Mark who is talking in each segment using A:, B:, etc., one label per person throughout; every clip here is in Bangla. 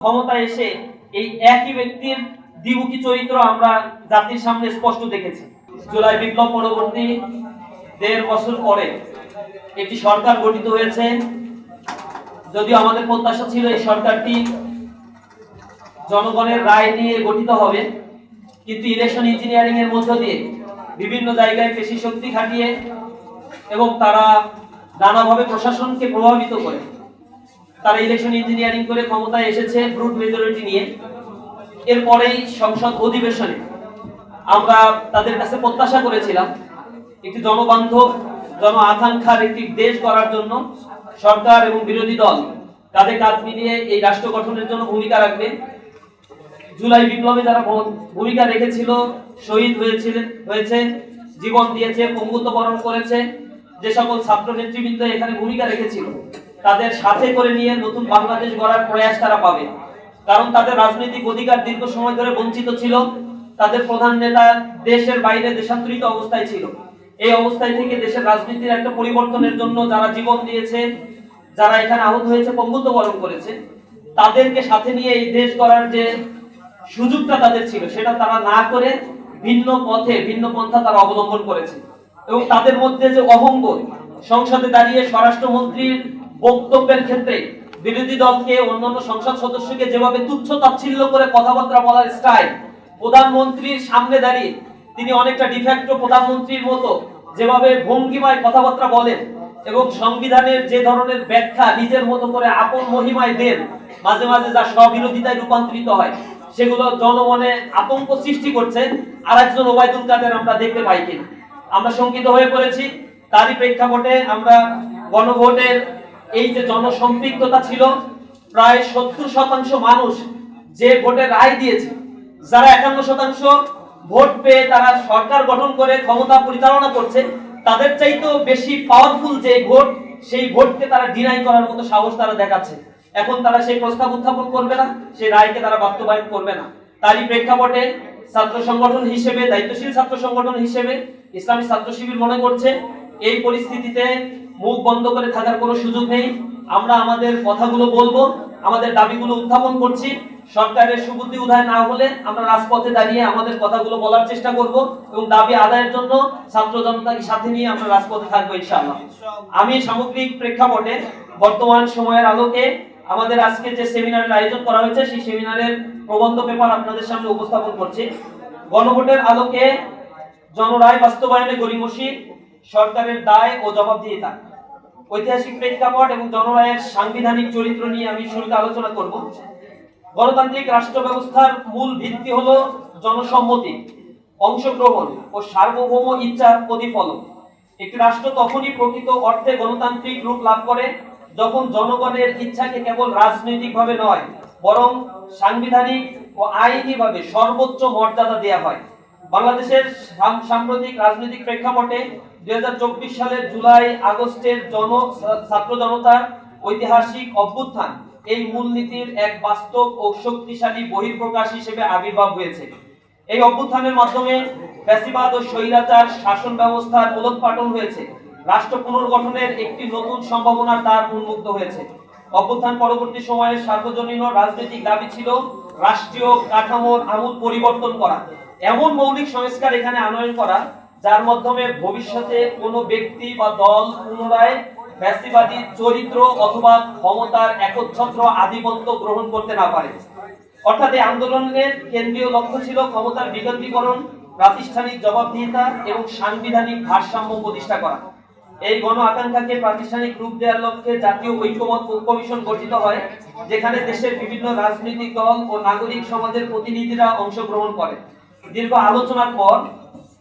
A: ক্ষমতায় এসে এই একই ব্যক্তির দ্বিমুখী চরিত্র আমরা জাতির সামনে স্পষ্ট দেখেছি। জুলাই বিপ্লব পরবর্তী ১.৫ বছর পরে একটি সরকার গঠিত হয়েছে। যদিও আমাদের প্রত্যাশা ছিল এই সরকারটি জনগণের রায় নিয়ে গঠিত হবে, কিন্তু ইলেকশন ইঞ্জিনিয়ারিং এর মধ্য দিয়ে বিভিন্ন জায়গায় পেশি শক্তি খাটিয়ে এবং তারা নানাভাবে প্রশাসনকে প্রভাবিত করে তারা ইলেকশন ইঞ্জিনিয়ারিং করে ক্ষমতায় এসেছে ব্রুট মেজরিটি নিয়ে। এরপরেই সংসদ অধিবেশনে আমরা তাদের কাছে প্রত্যাশা করেছিলাম একটি জনবান্ধব জন আকাঙ্ক্ষার একটি দেশ গড়ার জন্য সরকার এবং বিরোধী দল কাঁধে কাঁধ মিলিয়ে এই রাষ্ট্র গঠনের জন্য ভূমিকা রাখবে। জুলাই বিপ্লবে যারা ভূমিকা রেখেছিল, শহীদ হয়েছে, জীবন দিয়েছে, পঙ্গুত্ব বরণ করেছে, যে সকল ছাত্র নেতৃবৃন্দ এখানে ভূমিকা রেখেছিল তাদের সাথে করে নিয়ে নতুন বাংলাদেশ গড়ার প্রয়াস তারা পাবে। কারণ তাদের রাজনৈতিক অধিকার দীর্ঘ সময় ধরে বঞ্চিত ছিল। তাদের প্রধান নেতা দেশের বাইরে দেশান্তরিত অবস্থায় ছিল। এই অবস্থায় থেকে দেশের রাজনীতির একটা পরিবর্তনের জন্য যারা জীবন দিয়েছে, যারা এখানে আহত হয়েছে, পঙ্গুত্ব বরণ করেছে, তাদেরকে সাথে নিয়ে এই দেশ গড়ার যে সুযোগটা তাদের ছিল সেটা তারা না করে ভিন্ন পথে ভিন্ন পন্থা তারা অবলম্বন করেছে। এবং তাদের মধ্যে যে অহংবোধ, সংসদে দাঁড়িয়ে স্বরাষ্ট্রমন্ত্রীর বক্তব্যের ক্ষেত্রে বিরোধী দলকে অন্যান্য সংসদ সদস্যকে যেভাবে তুচ্ছ তাচ্ছিল্য করে কথাবার্তা বলার স্টাইল, প্রধানমন্ত্রীর সামনে দাঁড়িয়ে তিনি অনেকটা ডিফ্যাক্টো প্রধানমন্ত্রীর মতো যেভাবে ভঙ্গিমায় কথাবার্তা বলেন এবং সংবিধানের যে ধরনের ব্যাখ্যা নিজের মতো করে আপন মহিমায় দেন, মাঝে মাঝে যা স্ববিরোধিতায় রূপান্তরিত হয়, সেগুলো জনমনে আতঙ্ক সৃষ্টি করছে। আর একজন ওবায়দুল কাদের আমরা দেখতে পাই কিনা আমরা শঙ্কিত হয়ে পড়েছি। তারই প্রেক্ষাপটে আমরা গণভোটের এই যে জনসম্পৃক্ততা ছিল, প্রায় ৭০% মানুষ যে ভোটে রায় দিয়েছে, যারা ৫১% ভোট পেয়ে তারা সরকার গঠন করে ক্ষমতা পরিচালনা করছে, তাদের চাইতেও বেশি পাওয়ারফুল যে ভোট, সেই ভোটকে তারা ডিনাই করার মতো সাহস তারা দেখাচ্ছে। এখন তারা সেই প্রস্তাব উত্থাপন করবে না, সেই রায়কে তারা বাস্তবায়ন করবে না। তারই প্রেক্ষাপটে ছাত্র সংগঠন হিসেবে, দায়িত্বশীল ছাত্র সংগঠন হিসেবে ইসলামী ছাত্র শিবির মনে করছে এই পরিস্থিতিতে মুখ বন্ধ করে থাকার কোনো সুযোগ নেই। আমরা আমাদের কথাগুলো বলবো, আমাদের দাবিগুলো উত্থাপন করছি। সরকারের সুবুদ্ধি উদয় না হলে আমরা রাজপথে দাঁড়িয়ে আমাদের কথাগুলো বলার চেষ্টা করব এবং দাবি আদায়ের জন্য ছাত্র জনতাকে সাথে নিয়ে আমরা রাজপথে থাকবো ইনশাআল্লাহ। আমি সামগ্রিক প্রেক্ষাপটে বর্তমান সময়ের আলোকে আমাদের আজকে যে সেমিনারের আয়োজন করা হয়েছে সেই সেমিনারের প্রবন্ধ পেপার আপনাদের সামনে উপস্থাপন করছি। গণভোটের আলোকে জনরায় বাস্তবায়নে গড়িমসি, সরকারের দায় ও জবাবদিহিতা, ঐতিহাসিক প্রেক্ষাপট এবং জনরায়ের সাংবিধানিক চরিত্র নিয়ে আমি শুরুতে আলোচনা করব। গণতান্ত্রিক রাষ্ট্র ব্যবস্থার মূল ভিত্তি হলো জনসম্মতি, অংশগ্রহণ ও সার্বভৌম ইচ্ছার প্রতিফলন। একটি রাষ্ট্র তখনই প্রকৃত অর্থে গণতান্ত্রিক রূপ লাভ করে যখন জনগণের ইচ্ছাকে কেবল রাজনৈতিকভাবে নয়, বরং সাংবিধানিক ও আইনিভাবে সর্বোচ্চ মর্যাদা দেওয়া হয়। বাংলাদেশের সাম্প্রতিক রাজনৈতিক প্রেক্ষাপটে ২০২৪ সালের জুলাই আগস্টের ছাত্র জনতার ঐতিহাসিক অভ্যুত্থান এই মূলনীতির এক বাস্তব ও শক্তিশালী বহিঃপ্রকাশ হিসেবে আবির্ভাব হয়েছে। এই অভ্যুত্থানের মাধ্যমে ফ্যাসিবাদ ও স্বৈরাচার শাসন ব্যবস্থার মূলোৎপাটন হয়েছে। রাষ্ট্র পুনর্গঠনের একটি নতুন সম্ভাবনার দ্বার উন্মুক্ত হয়েছে। অভ্যুত্থান পরবর্তী সময়ে সার্বজনীন রাজনৈতিক দাবি ছিল রাষ্ট্রীয় কাঠামোর আমূল পরিবর্তন করা, এমন মৌলিক সংস্কার এখানে আনয়ন করা যার মাধ্যমে ভবিষ্যতে কোনো ব্যক্তি বা দল পুনরায় ফ্যাসিবাদী চরিত্র অথবা ক্ষমতার একচ্ছত্র আধিপত্য গ্রহণ করতে না পারে। অর্থাৎ এই আন্দোলনের কেন্দ্রীয় লক্ষ্য ছিল ক্ষমতার বিকেন্দ্রীকরণ, প্রাতিষ্ঠানিক জবাবদিহিতা এবং সাংবিধানিক ভারসাম্য প্রতিষ্ঠা করা। এই গণ আকাঙ্ক্ষাকে প্রাতিষ্ঠানিক রূপ দেওয়ার লক্ষ্যে জাতীয় ঐক্যমত কমিশন গঠিত হয়, যেখানে দেশের বিভিন্ন রাজনৈতিক দল ও নাগরিক সমাজের প্রতিনিধিরা অংশগ্রহণ করে। দীর্ঘ আলোচনার পর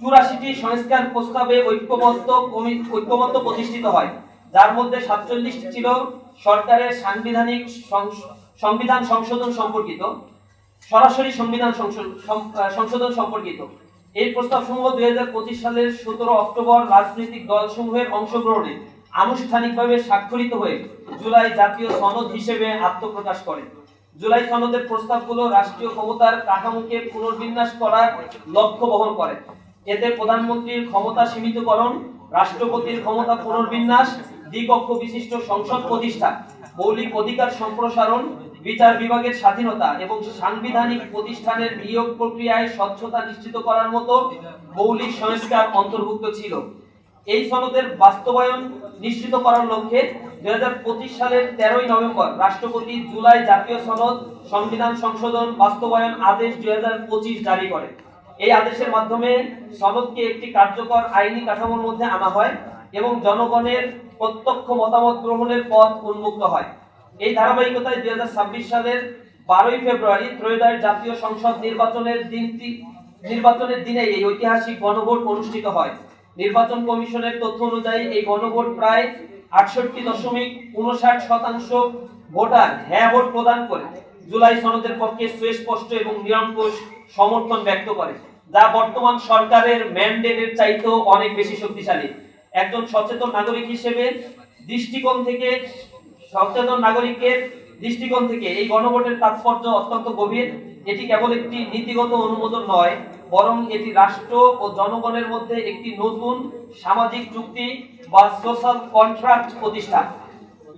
A: ৮৪টি সংস্কার প্রস্তাবে ঐক্যমত্য প্রতিষ্ঠিত হয়, যার মধ্যে ৪৭টি ছিল সরকারের সংবিধান সংশোধন সম্পর্কিত, সরাসরি সংশোধন সম্পর্কিত। এই প্রস্তাবসমূহ ২০২৫ সালের ১৭ অক্টোবর রাজনৈতিক দলসমূহের অংশগ্রহণে আনুষ্ঠানিকভাবে স্বাক্ষরিত হয়ে জুলাই জাতীয় সনদ হিসেবে আত্মপ্রকাশ করে। জুলাই সনদের প্রস্তাবগুলো রাষ্ট্রীয় ক্ষমতার কাঠামোকে পুনর্বিন্যাস করার লক্ষ্য বহন করে। এতে প্রধানমন্ত্রীর ক্ষমতা সীমিতকরণ, রাষ্ট্রপতির ক্ষমতা পুনর্বিন্যাস, দ্বিকক্ষ বিশিষ্ট সংসদ প্রতিষ্ঠা, মৌলিক অধিকার সম্প্রসারণ, বিচার বিভাগের স্বাধীনতা এবং সাংবিধানিক প্রতিষ্ঠানের নিয়োগ প্রক্রিয়ায় স্বচ্ছতা নিশ্চিত করার মতো মৌলিক সংস্কার অন্তর্ভুক্ত ছিল। এই সনদের বাস্তবায়ন নিশ্চিত করার লক্ষ্যে 2025 সালের 13ই নভেম্বর রাষ্ট্রপতি জুলাই জাতীয় সনদ সংবিধান সংশোধন বাস্তবায়ন আদেশ 2025 জারি করে। এই আদেশের মাধ্যমে সনদকে একটি কার্যকর আইনি কাঠামোর মধ্যে আনা হয় এবং জনগণের প্রত্যক্ষ মতামত গ্রহণের পথ উন্মুক্ত হয়। এই ধারাবাহিকতায় 2026 সালের 12ই ফেব্রুয়ারি ত্রয়োদশ জাতীয় সংসদ নির্বাচনের দিনে এই ঐতিহাসিক গণভোট অনুষ্ঠিত হয়। নির্বাচন কমিশনের তথ্য অনুযায়ী এই গণভোট প্রায় 68.59% ভোটার হ্যাঁ ভোট প্রদান করে জুলাই সনদের পক্ষে সুস্পষ্ট এবং নিরঙ্কুশ সমর্থন ব্যক্ত করে, যা বর্তমান সরকারের ম্যান্ডেটের চাইতেও অনেক বেশি শক্তিশালী। একজন সচেতন নাগরিক হিসেবে সচেতন নাগরিকের দৃষ্টিকোণ থেকে এই গণভোটের তাৎপর্য অত্যন্ত গভীর। এটি কেবল একটি নীতিগত অনুমোদন নয়, বরং এটি রাষ্ট্র ও জনগণের মধ্যে একটি নতুন সামাজিক চুক্তি বা সোশ্যাল কন্ট্রাক্ট প্রতিষ্ঠা।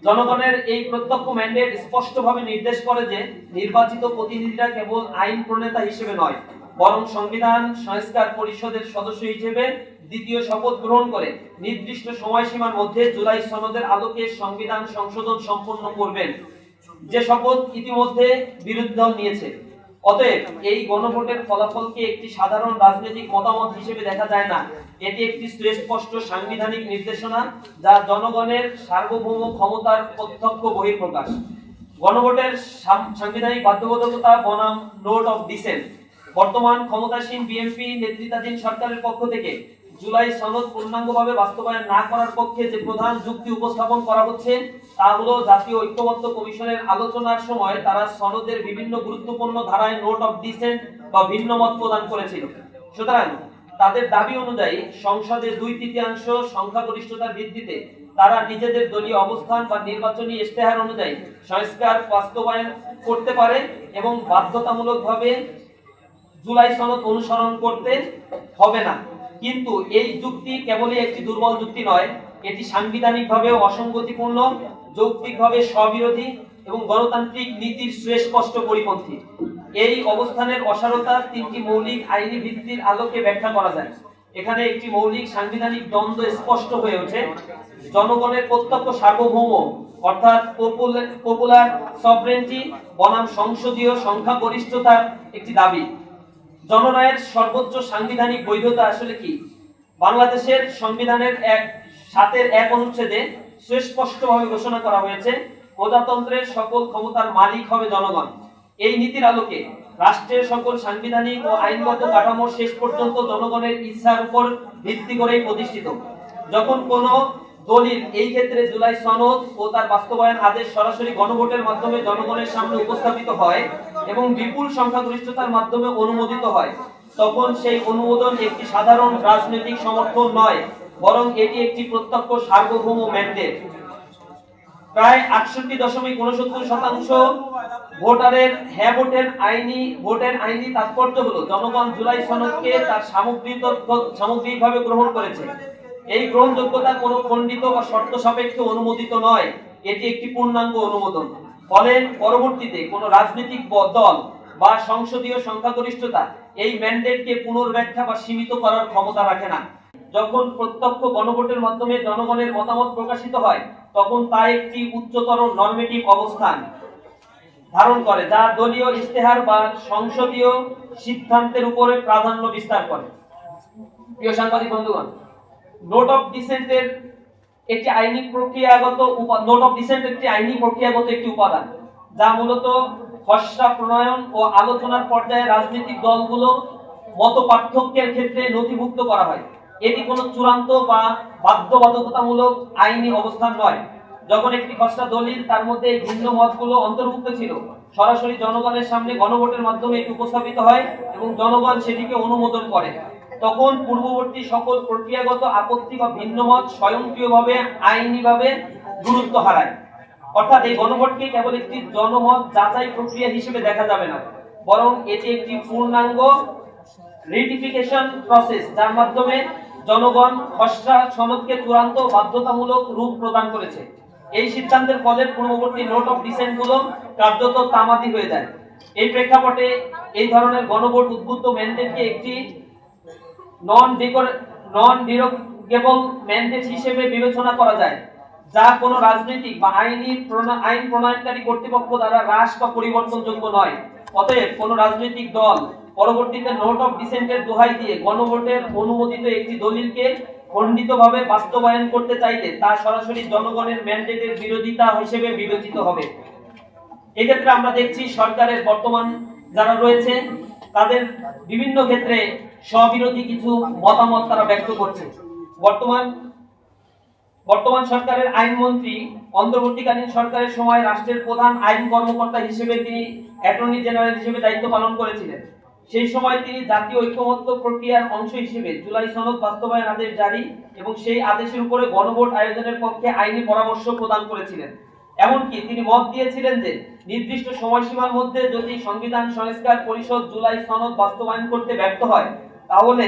A: জনগণের এই প্রত্যক্ষ ম্যান্ডেট স্পষ্টভাবে নির্দেশ করে যে নির্বাচিত প্রতিনিধিরা কেবল আইন প্রণেতা হিসেবে নয়, বরং সংবিধান সংস্কার পরিষদের সদস্য হিসেবে দ্বিতীয় শপথ গ্রহণ করে নির্দিষ্ট সময়সীমার মধ্যে জুলাই সনদের আলোকে সংবিধান সংশোধন সম্পন্ন করবেন, যে শপথ ইতিমধ্যে বিরোধী দল নিয়েছে। অতএব এই গণভোটের ফলাফলকে একটি সাধারণ রাজনৈতিক মতামত হিসেবে দেখা যায় না, এটি একটি সুস্পষ্ট সাংবিধানিক নির্দেশনা, যা জনগণের সার্বভৌম ক্ষমতার প্রত্যক্ষ বহিঃপ্রকাশ। গণভোটের সাংবিধানিক বাধ্যবাধকতা বনাম নোট অফ ডিসেন্ট। বর্তমান ক্ষমতাসীন বিএনপি নেতৃত্বাধীন সরকারের পক্ষ থেকে জুলাই সনদ পূর্ণাঙ্গভাবে বাস্তবায়ন না করার পক্ষে যে প্রধান যুক্তি উপস্থাপন করা হচ্ছে তা হলো, জাতীয় ঐক্যমত্য কমিশনের আলোচনার সময় তারা সনদের বিভিন্ন গুরুত্বপূর্ণ ধারায় নোট অফ ডিসেন্ট বা ভিন্ন মত প্রদান করেছিল। সুতরাং তাদের দাবি অনুযায়ী সংসদে 2/3 সংখ্যাগরিষ্ঠতার ভিত্তিতে তারা নিজেদের দলীয় অবস্থান বা নির্বাচনী ইশতেহার অনুযায়ী সংস্কার বাস্তবায়ন করতে পারে এবং বাধ্যতামূলকভাবে জুলাই সনদ অনুসরণ করতে হবে না। কিন্তু এই যুক্তি কেবলই একটি দুর্বল যুক্তি নয়, এটি সাংবিধানিকভাবে অসঙ্গতিপূর্ণ, যৌক্তিকভাবে স্ববিরোধী এবং গণতান্ত্রিক নীতির সুস্পষ্ট পরিপন্থী। এই অবস্থানের অসারতা 3টি মৌলিক আইনি ভিত্তির আলোকে ব্যাখ্যা করা যায়। এখানে একটি মৌলিক সাংবিধানিক দ্বন্দ্ব স্পষ্ট হয়ে ওঠে। জনগণের প্রত্যক্ষ সার্বভৌম অর্থাৎ পপুলার সভরেন্টি বনাম সংসদীয় সংখ্যাগরিষ্ঠতার একটি দাবি। জনরায়ের সর্বোচ্চ সাংবিধানিক বৈধতা আসলে কি? বাংলাদেশের সংবিধানের 7-1 অনুচ্ছেদে সুস্পষ্টভাবে ঘোষণা করা হয়েছে, প্রজাতন্ত্রের সকল ক্ষমতার মালিক হবে জনগণ। এই নীতির আলোকে রাষ্ট্রের সকল সাংবিধানিক ও আইনগত কাঠামো শেষ পর্যন্ত জনগণের ইচ্ছার উপর ভিত্তি করেই প্রতিষ্ঠিত। যখন কোনো দলিল, এই ক্ষেত্রে জুলাই সনদ ও তার বাস্তবায়ন আদেশ, সরাসরি গণভোটের মাধ্যমে জনগণের সামনে উপস্থাপিত হয় এবং বিপুল সংখ্যাগরিষ্ঠতার মাধ্যমে অনুমোদিত হয়, তখন সেই অনুমোদন একটি সাধারণ রাজনৈতিক সমর্থন নয়, বরং এটি একটি প্রত্যক্ষ সার্বভৌম ম্যান্ডেট। প্রায় 68.69% ভোটারের হ্যাঁ ভোটের আইনি তাৎপর্য হলো জনগণ জুলাই সনদকে তার সামগ্রিকভাবে গ্রহণ করেছে। এই গ্রহণযোগ্যতা কোনো খণ্ডিত বা শর্ত সাপেক্ষে অনুমোদিত নয়, এটি একটি পূর্ণাঙ্গ অনুমোদন। ফলে পরবর্তীতে কোনো রাজনৈতিক দল বা সংসদীয় সংখ্যাগরিষ্ঠতা এই ম্যান্ডেটকে পুনর্ব্যাখ্যা বা সীমিত করার ক্ষমতা রাখে না। যখন প্রত্যক্ষ গণভোটের মাধ্যমে জনগণের মতামত প্রকাশিত হয়, তখন তা একটি উচ্চতর নরমেটিভ অবস্থান ধারণ করে, যা দলীয় ইশতেহার বা সংসদীয় সিদ্ধান্তের উপরে প্রাধান্য বিস্তার করে। প্রিয় সাংবাদিক বন্ধুগণ, নোট অফ ডিসেন্টের একটি আইনি প্রক্রিয়াগত একটি উপাদান, যা মূলত খসড়া প্রণয়ন ও আলোচনার পর্যায়ে রাজনৈতিক দলগুলো মত পার্থক্যের ক্ষেত্রে নথিভুক্ত করা হয়। এটি কোনো চূড়ান্ত বা বাধ্যবাধকতামূলক আইনি অবস্থান নয়। যখন একটি খসড়া দলিল, তার মধ্যে এই ভিন্ন মতগুলো অন্তর্ভুক্ত ছিল, সরাসরি জনগণের সামনে গণভোটের মাধ্যমে এটি উপস্থাপিত হয় এবং জনগণ সেটিকে অনুমোদন করে, তখন পূর্ববর্তী সকল প্রক্রিয়াগত আপত্তি বা ভিন্ন মত স্বয়ংক্রিয়ভাবে আইনিভাবে গুরুত্ব হারায়। অর্থাৎ এই গণভোটকে কেবল একটি জনমত যাচাই প্রক্রিয়া হিসেবে দেখা যাবে না, বরং এটি একটি পূর্ণাঙ্গ রেটিফিকেশন প্রসেস, যার মাধ্যমে জনগণ খসড়া সনদকে চূড়ান্ত বাধ্যতামূলক রূপ প্রদান করেছে। এই সিদ্ধান্তের ফলে পূর্ববর্তী নোট অফ ডিসেন্ট গুলো কার্যত তামাদি হয়ে যায়। এই প্রেক্ষাপটে এই ধরনের গণভোট উদ্বুদ্ধ ম্যান্ডেটকে একটি নন ডিরোগেবল ম্যান্ডেট হিসেবে বিবেচনা করা যায়, যা কোনো রাজনৈতিক বা আইন প্রণয়নকারী কর্তৃপক্ষ দ্বারা হ্রাস বা পরিবর্তনযোগ্য নয়। অতএব কোনো রাজনৈতিক দল পরবর্তীতে নোট অফ ডিসেন্টের দোহাই দিয়ে গণভোটের অনুমোদিত একটি দলিলকে খণ্ডিতভাবে বাস্তবায়ন করতে চাইলে তা সরাসরি জনগণের ম্যান্ডেটের বিরোধিতা হিসেবে বিবেচিত হবে। এক্ষেত্রে আমরা দেখছি সরকারের বর্তমান যারা রয়েছে তাদের বিভিন্ন ক্ষেত্রে স্ববিরোধী কিছু মতামত তারা ব্যক্ত করছে। বর্তমান সরকারের আইনমন্ত্রী অন্তর্বর্তীকালীন সরকারের সময় রাষ্ট্রের প্রধান আইন কর্মকর্তা হিসেবে তিনি অ্যাটর্নি জেনারেল হিসেবে দায়িত্ব পালন করেছিলেন। সেই সময় তিনি জাতীয় ঐক্যমত্য প্রক্রিয়ার অংশ হিসেবে জুলাই সনদ বাস্তবায়ন আদেশ জারি এবং সেই আদেশের উপরে গণভোট আয়োজনের পক্ষে আইনি পরামর্শ প্রদান করেছিলেন। এমনকি তিনি মত দিয়েছিলেন যে নির্দিষ্ট সময়সীমার মধ্যে যদি সংবিধান সংস্কার পরিষদ জুলাই সনদ বাস্তবায়ন করতে ব্যর্থ হয় তাহলে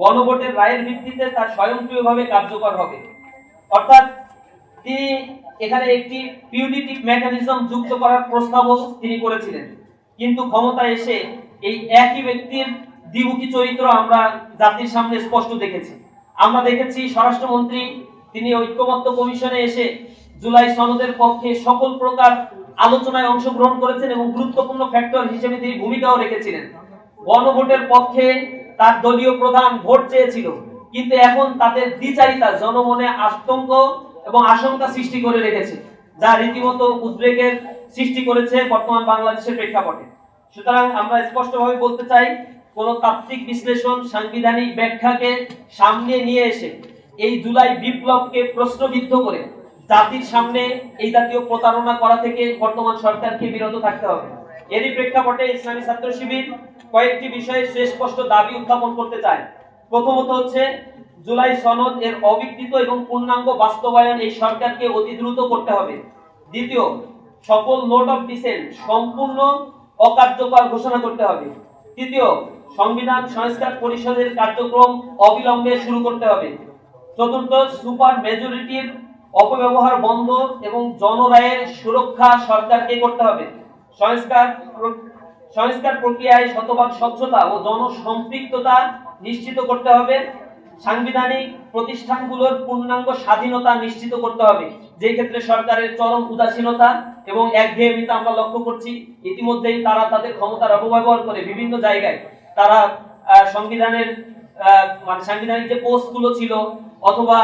A: গণভোটের রায়ের ভিত্তিতে তা স্বয়ংক্রিয়ভাবে কার্যকর হবে। অর্থাৎ তিনি এখানে একটি পিউডিটিভ মেকানিজম যুক্ত করার প্রস্তাবও তিনি করেছিলেন। কিন্তু ক্ষমতায় এসে এই একই ব্যক্তির দ্বিমুখী চরিত্র আমরা জাতির সামনে স্পষ্ট দেখেছি। আমরা দেখেছি স্বরাষ্ট্রমন্ত্রী তিনি ঐক্যমত্য কমিশনে এসে জুলাই সনদের পক্ষে সকল প্রকার আলোচনায় অংশগ্রহণ করেছেন এবং গুরুত্বপূর্ণ ফ্যাক্টর হিসেবে তিনি ভূমিকাও রেখেছিলেন। গণভোটের পক্ষে তার দলীয় প্রধান ভোট চেয়েছিল, কিন্তু এখন তাদের দ্বিচারিতা জনমনে আতঙ্ক এবং আশঙ্কা সৃষ্টি করে রেখেছে, যা রীতিমতো উদ্বেগের সৃষ্টি করেছে বর্তমান বাংলাদেশের প্রেক্ষাপটে। সুতরাং আমরা স্পষ্টভাবে বলতে চাই, কোন তাত্ত্বিক বিশ্লেষণ সাংবিধানিক ব্যাখ্যাকে সামনে নিয়ে এসে এই জুলাই বিপ্লবকে প্রশ্নবিদ্ধ করে জাতির সামনে এই জাতীয় প্রতারণা করা থেকে বর্তমান সরকারকে বিরত থাকতে হবে। এরই প্রেক্ষাপটে ইসলামী ছাত্র শিবির কয়েকটি বিষয়ে সুস্পষ্ট দাবি উত্থাপন করতে চায়। প্রথমত হচ্ছে জুলাই সনদ এর অবিকৃত এবং পূর্ণাঙ্গ বাস্তবায়ন এই সরকারকে অতি দ্রুত করতে হবে। দ্বিতীয়, সকল নোট অফ ডিসেন্ট সম্পূর্ণ অকার্যকর ঘোষণা করতে হবে। তৃতীয়, সংবিধান সংস্কার পরিষদের কার্যক্রম অবিলম্বে শুরু করতে হবে। চতুর্থ, সুপার মেজরিটির অপব্যবহার বন্ধ এবং জনরায়ের সুরক্ষা সরকারকে করতে হবে। সংস্কার প্রক্রিয়ায় শতভাগ স্বচ্ছতা ও জনসম্পৃক্ততা নিশ্চিত করতে হবে। সাংবিধানিক প্রতিষ্ঠানগুলোর পূর্ণাঙ্গ স্বাধীনতা নিশ্চিত করতে হবে, যে ক্ষেত্রে সরকারের চরম উদাসীনতা এবং একঘেয়েমিতা আমরা লক্ষ্য করছি। ইতিমধ্যেই তারা তাদের ক্ষমতার অপব্যবহার করে বিভিন্ন জায়গায় তারা সংবিধানের সাংবিধানিক যে পোস্টগুলো ছিল অথবা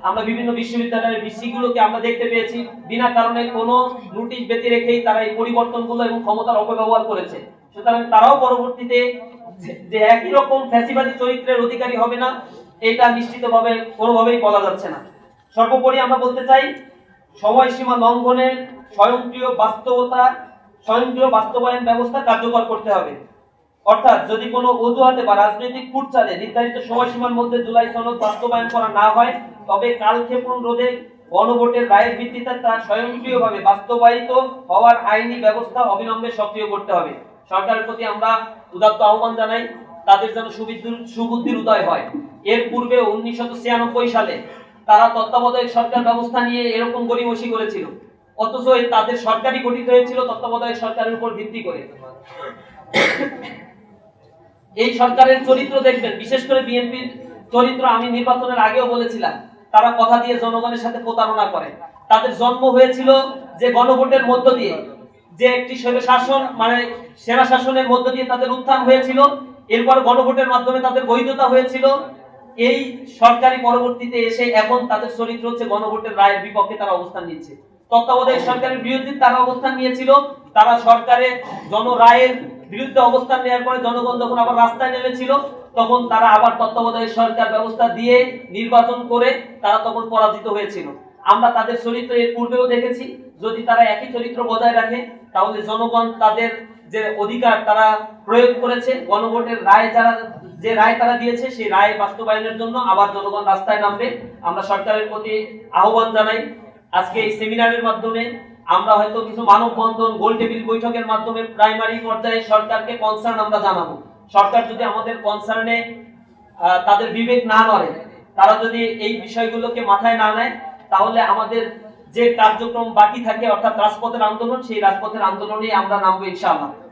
A: আমরা বিভিন্ন বিশ্ববিদ্যালয়ের ভিসিগুলোকে আমরা দেখতে পেয়েছি বিনা কারণে কোনো নোটিশ ব্যতি রেখেই তারা এই পরিবর্তনগুলো এবং ক্ষমতার অপব্যবহার করেছে। সুতরাং তারাও পরবর্তীতে যে একই রকম ফ্যাসিবাদী চরিত্রের অধিকারী হবে না, এটা নিশ্চিতভাবে কোনোভাবেই বলা যাচ্ছে না। সর্বোপরি আমরা বলতে চাই, সময়সীমা লঙ্ঘনের স্বয়ংক্রিয় বাস্তবায়ন ব্যবস্থা কার্যকর করতে হবে। অর্থাৎ যদি কোনো অজুহাতে বা রাজনৈতিক কুটচালে নির্ধারিত সময়সীমার মধ্যে জুলাই সনদ বাস্তবায়ন করা না হয়, তবে কালক্ষেপণ রোধে গণভোটের রায়ের ভিত্তিতে তা স্বয়ংক্রিয়ভাবে বাস্তবায়িত হওয়ার আইনি ব্যবস্থা অবিলম্বে সক্রিয় করতে হবে। সরকারের প্রতি আমরা উদাত্ত আহ্বান জানাই, তাদের যেন সুবুদ্ধির উদয় হয়। এর পূর্বে 1996 সালে তারা তত্ত্বাবধায়ক সরকার ব্যবস্থা নিয়ে এরকম গড়িমসি করেছিল, অথচ তাদের সরকারই গঠিত হয়েছিল তত্ত্বাবধায়ক সরকারের উপর ভিত্তি করে। এই সরকারের চরিত্র দেখবেন, বিশেষ করে বিএনপির চরিত্র আমি নির্বাচনের আগেও বলেছিলাম, তারা কথা দিয়ে জনগণের সাথে প্রতারণা করে। তাদের জন্ম হয়েছিল যে গণভোটের মধ্য দিয়ে, যে একটি সেনা শাসনের মধ্য দিয়ে তাদের উত্থান হয়েছিল, এরপর গণভোটের মাধ্যমে তাদের বৈধতা হয়েছিল। এই সরকারি পরবর্তীতে এসে এখন তাদের চরিত্র হচ্ছে গণভোটের রায়ের বিপক্ষে তারা অবস্থান নিচ্ছে। তত্ত্বাবধায়ক সরকারের বিরুদ্ধে তারা অবস্থান নিয়েছিল, তারা সরকারের জনরায়ের বিরুদ্ধে অবস্থান নেওয়ার পরে জনগণ যখন আবার রাস্তায় নেমেছিল, তখন তারা আবার তত্ত্বাবধায়ক সরকার ব্যবস্থা দিয়ে নির্বাচন করে তারা তখন পরাজিত হয়েছিল। আমরা তাদের চরিত্র এর পূর্বেও দেখেছি। যদি তারা একই চরিত্র বজায় রাখে তাহলে জনগণ তাদের যে অধিকার তারা প্রয়োগ করেছে, গণভোটের রায় যে রায় তারা দিয়েছে সেই রায় বাস্তবায়নের জন্য আবার জনগণ রাস্তায় নামবে। আমরা সরকারের প্রতি আহ্বান জানাই, আজকে এই সেমিনারের মাধ্যমে আমরা হয়তো কিছু মানববন্ধন, গোল টেবিল বৈঠকের মাধ্যমে প্রাইমারি পর্যায়ে সরকারকে কনসার্ন আমরা জানাবো। সরকার যদি আমাদের কনসার্নে তাদের বিবেক না নড়ে, তারা যদি এই বিষয়গুলোকে মাথায় না নেয়, তাহলে আমাদের যে কার্যক্রম বাকি থাকে অর্থাৎ রাজপথের আন্দোলন, সেই রাজপথের আন্দোলনে আমরা নামবো ইনশাআল্লাহ।